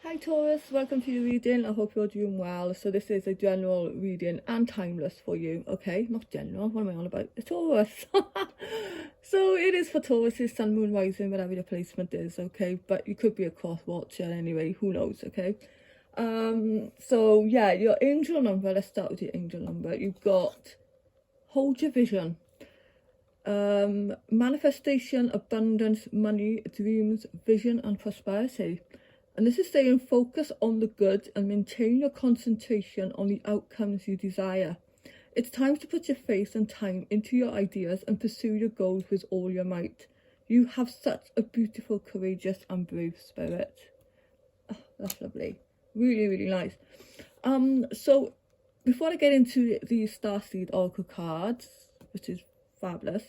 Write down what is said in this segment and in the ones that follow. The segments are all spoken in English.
Hi Taurus, welcome to your reading. I hope you're doing well. So this is a general reading and timeless for you, okay? Not general, what am I on about? Taurus. So it is for Taurus, Sun, Moon, Rising, whatever your placement is, okay? But you could be a cross watcher anyway, who knows, okay? So yeah, your angel number, let's start with your angel number. You've got hold your vision. Manifestation, abundance, money, dreams, vision and prosperity. And this is saying focus on the good and maintain your concentration on the outcomes you desire. It's time to put your faith and time into your ideas and pursue your goals with all your might. You have such a beautiful, courageous and brave spirit. Oh, that's lovely. Really, really nice. So before I get into the Starseed Oracle cards, which is fabulous,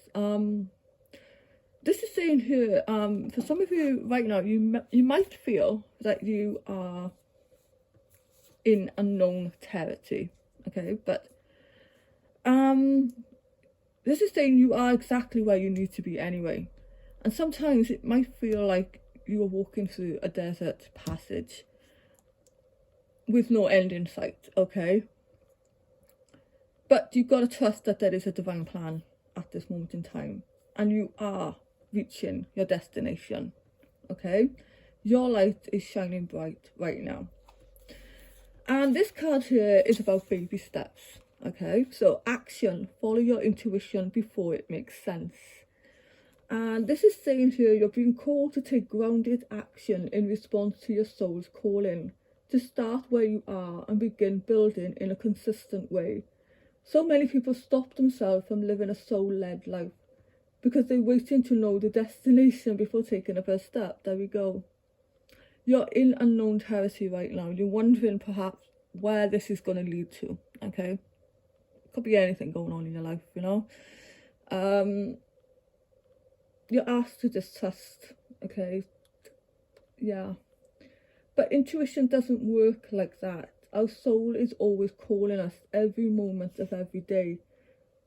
this is saying here, for some of you right now, you might feel that you are in unknown territory, okay? But this is saying you are exactly where you need to be anyway. And sometimes it might feel like you are walking through a desert passage with no end in sight, okay? But you've got to trust that there is a divine plan at this moment in time, and you are reaching your destination, okay? Your light is shining bright right now. And this card here is about baby steps, okay? So action, follow your intuition before it makes sense. And this is saying here you're being called to take grounded action in response to your soul's calling, to start where you are and begin building in a consistent way. So many people stop themselves from living a soul-led life because they're waiting to know the destination before taking a first step. There we go. You're in unknown territory right now. You're wondering perhaps where this is going to lead to, okay? Could be anything going on in your life, you know. You're asked to just trust, okay? Yeah. But intuition doesn't work like that. Our soul is always calling us every moment of every day.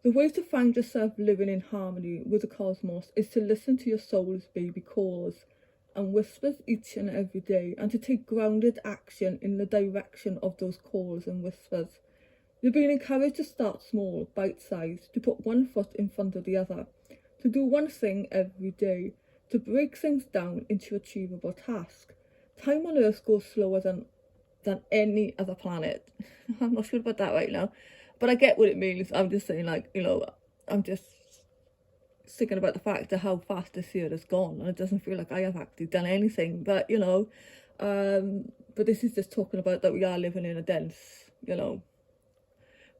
The way to find yourself living in harmony with the cosmos is to listen to your soul's baby calls and whispers each and every day, and to take grounded action in the direction of those calls and whispers. You're being encouraged to start small, bite-sized, to put one foot in front of the other, to do one thing every day, to break things down into achievable tasks. Time on Earth goes slower than any other planet. I'm not sure about that right now, but I get what it means. I'm just saying, like, you know, I'm just thinking about the fact of how fast this year has gone, and it doesn't feel like I have actually done anything. But you know, but this is just talking about that we are living in a dense, you know,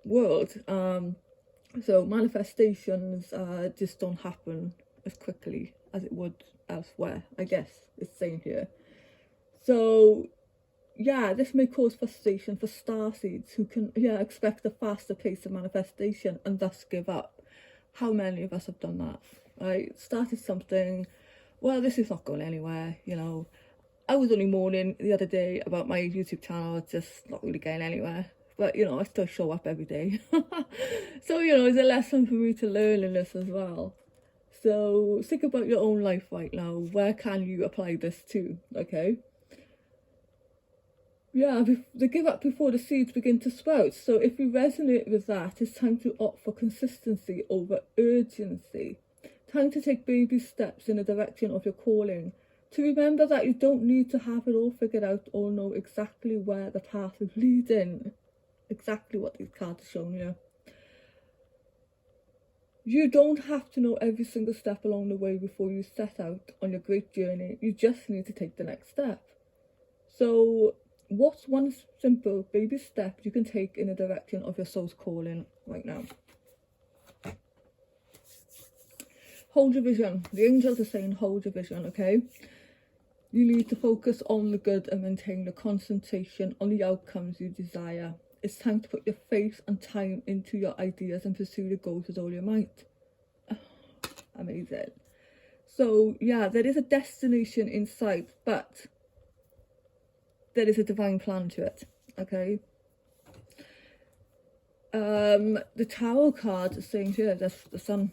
world. So manifestations just don't happen as quickly as it would elsewhere, I guess it's saying here. So yeah, this may cause frustration for starseeds who can expect a faster pace of manifestation and thus give up. How many of us have done that, right? Started something, well, this is not going anywhere, you know. I was only moaning the other day about my YouTube channel just not really getting anywhere, but you know, I still show up every day. So you know, it's a lesson for me to learn in this as well. So think about your own life right now. Where can you apply this to, okay? Yeah, they give up before the seeds begin to sprout. So if you resonate with that, it's time to opt for consistency over urgency. Time to take baby steps in the direction of your calling. To remember that you don't need to have it all figured out or know exactly where the path is leading. Exactly what these cards are showing you. You don't have to know every single step along the way before you set out on your great journey. You just need to take the next step. So what's one simple baby step you can take in the direction of your soul's calling right now? Hold your vision. The angels are saying hold your vision, okay? You need to focus on the good and maintain the concentration on the outcomes you desire. It's time to put your faith and time into your ideas and pursue your goals with all your might. Oh, amazing. So yeah, there is a destination in sight, but there is a divine plan to it, okay? The Tarot card is saying here, that's the Sun.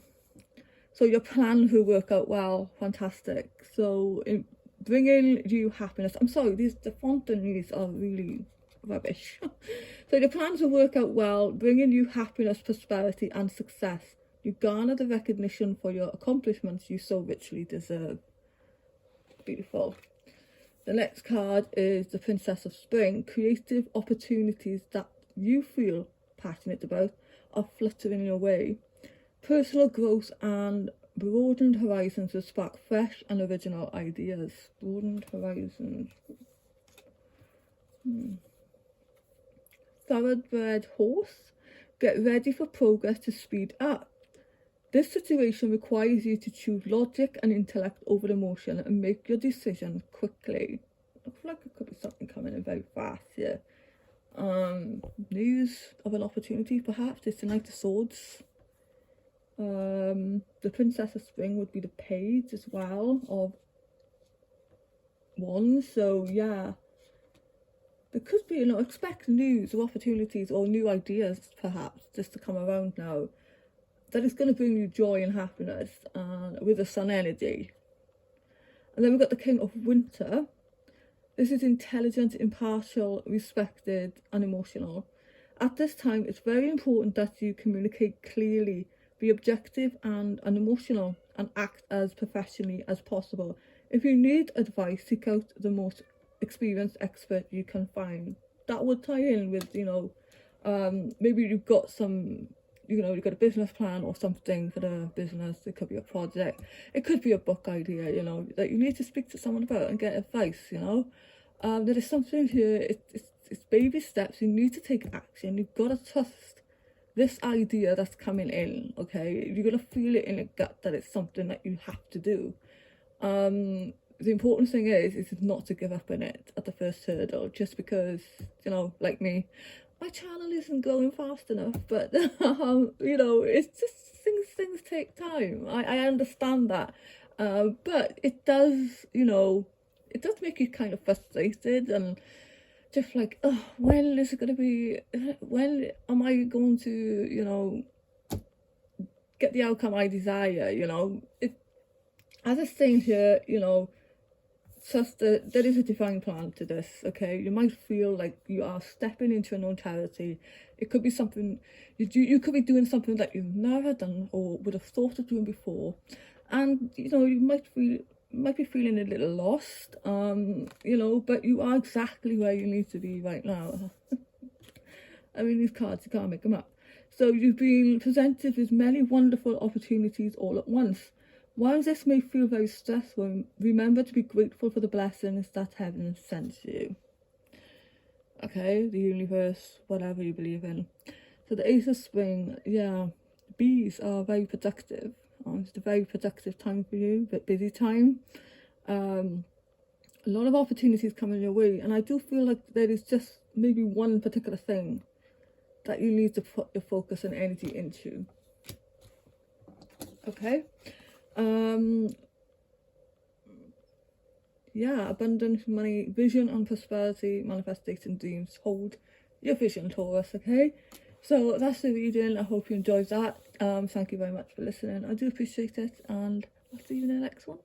So your plan will work out well, fantastic. So bringing you happiness. I'm sorry, the font on these are really rubbish. So your plans will work out well, bringing you happiness, prosperity and success. You garner the recognition for your accomplishments you so richly deserve. Beautiful. The next card is the Princess of Spring. Creative opportunities that you feel passionate about are fluttering your way. Personal growth and broadened horizons will spark fresh and original ideas. Broadened horizons. Thoroughbred horse. Get ready for progress to speed up. This situation requires you to choose logic and intellect over emotion and make your decisions quickly. I feel like it could be something coming in very fast here. News of an opportunity, perhaps. It's the Knight of Swords. The Princess of Spring would be the Page as well of Wands. So yeah, there could be, expect news or opportunities or new ideas perhaps just to come around now. That is going to bring you joy and happiness, with the Sun energy. And then we've got the King of Winter. This is intelligent, impartial, respected and emotional. At this time, it's very important that you communicate clearly, be objective and unemotional, and act as professionally as possible. If you need advice, seek out the most experienced expert you can find. That would tie in with, maybe you've got some... you've got a business plan or something for the business. It could be a project. It could be a book idea, that you need to speak to someone about and get advice, There is something here, it's baby steps. You need to take action. You've got to trust this idea that's coming in, okay? You're going to feel it in your gut that it's something that you have to do. The important thing is not to give up on it at the first hurdle, just because, like me, my channel isn't growing fast enough, but it's just things take time. I understand that, but it does, it does make you kind of frustrated and just like, oh, when is it going to be? When am I going to, get the outcome I desire? As I saying here, trust that there is a divine plan to this, okay? You might feel like you are stepping into unknown territory. It could be something you could be doing something that you've never done or would have thought of doing before, and you might be feeling a little lost, but you are exactly where you need to be right now. I mean, these cards, you can't make them up. So you've been presented with many wonderful opportunities all at once. While this may feel very stressful, remember to be grateful for the blessings that heaven sends you. Okay, the universe, whatever you believe in. So the Ace of Spring, yeah, bees are very productive. It's a very productive time for you, but busy time. A lot of opportunities coming your way, and I do feel like there is just maybe one particular thing that you need to put your focus and energy into. Okay. Yeah, abundance, money, vision and prosperity, manifestation dreams. Hold your vision, Taurus, okay? So that's the reading. I hope you enjoyed that. Thank you very much for listening. I do appreciate it, and I'll see you in the next one.